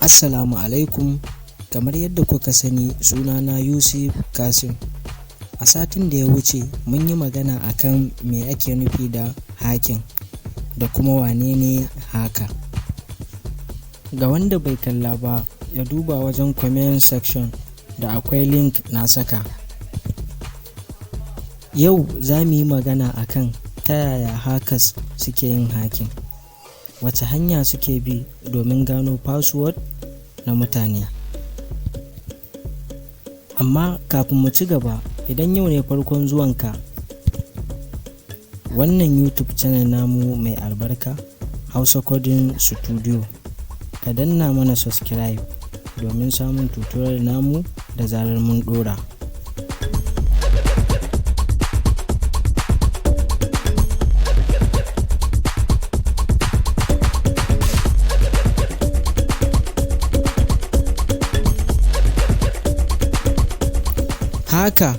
Assalamu alaikum, kamar yadda kuka sani sunana Yusuf Kasim. A satin da ya wuce mun yi magana akan me ake nufi da hakin da kuma wane ne haka. Ga wanda bai kalla ba ya duba wajen comment section da akwai link na saka. Yau za mu yi magana akan ta yaya hakas suke yin hakin, wace hanya suke bi domin gano password na mutane. Amma kafin mu ci gaba, idan yau ne farkon zuwanka wannan YouTube channel namu mai albarka Hausa Coding Studio, ka danna mana subscribe domin samun tutorial namu da zarar mun dora. Haka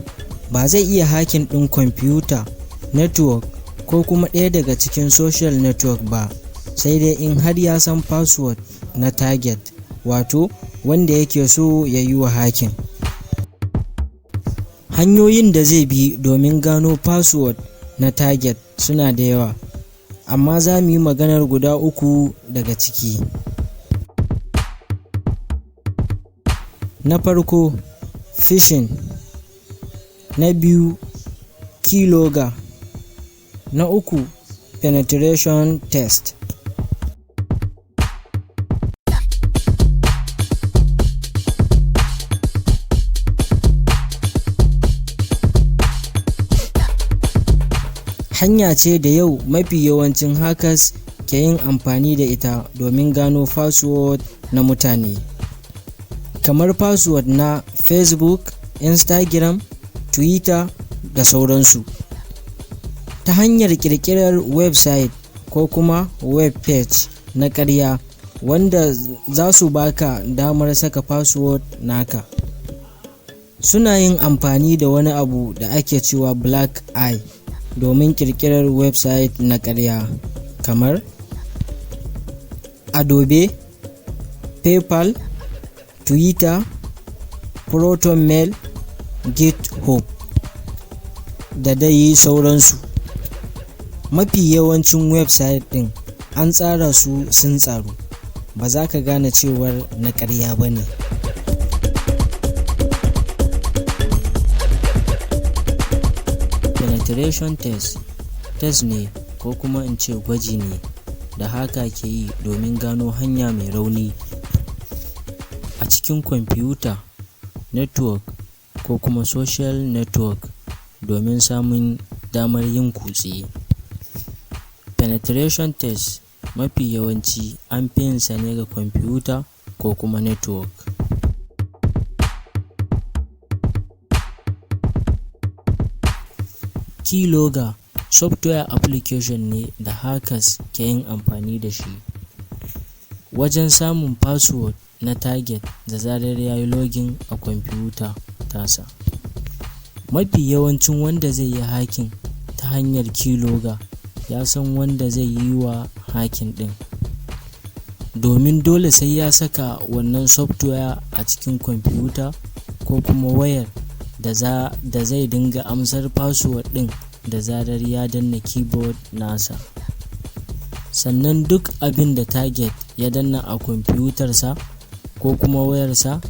ba zai iya hakin ɗin kwamfuta, network ko kuma ɗaya daga cikin social network ba, sai dai in har ya san password na target, wato wanda yake so ya yi wa hakin. Hanyoyin da zai bi domin gano password na target suna da yawa, amma za mu yi maganar guda uku daga ciki. Na farko, phishing. Na biyu, keylogger. Na uku, penetration test. Hanya ce da yau mafi yawancin hackers ke yin amfani da ita domin gano password na mutane, kamar password na Facebook, Instagram, Twitter da sauransu, ta hanyar ƙirƙirar website ko kuma web page na ƙarya wanda za su baka damar saka password naka. Suna yin amfani da wani abu da ake cewa black eye domin ƙirƙirar website na ƙarya, kamar Adobe, PayPal, Twitter, ProtonMail, GitHub da dai sauransu. Mafi yawancin website ɗin an tsara su sun tsaru, ba za ka gane cewar na ƙarya ba ne. Penetration test ne ko kuma in ce gwaji ne da haka ke yi domin gano hanya mai rauni a cikin kwamfuta, network ko kuma social network domin samun damar yin kutse. Penetration test mafi yawanci an fi yin sa ne ga kwamfuta ko kuma network. Keylogger software application ne da hackers ke yin amfani da shi wajen samun password na target da zarar ya yi login a kwamfuta tasa. Mafi yawancin wanda zai yi hakin ta hanyar keylogger ya san wanda zai yi wa hakin ɗin, domin dole sai ya saka wannan software a cikin kwamfuta ko kuma wayar da zai dinga amsar password ɗin da zarar ya danna keyboard nasa. Sannan duk abin da target ya danna a kwamfutarsa ko kuma wayarsa,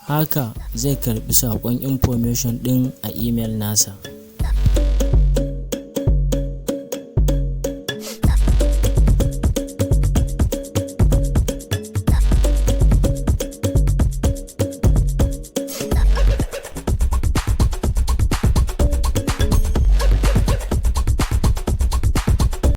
haka zai karbi saƙon information ɗin a email nasa.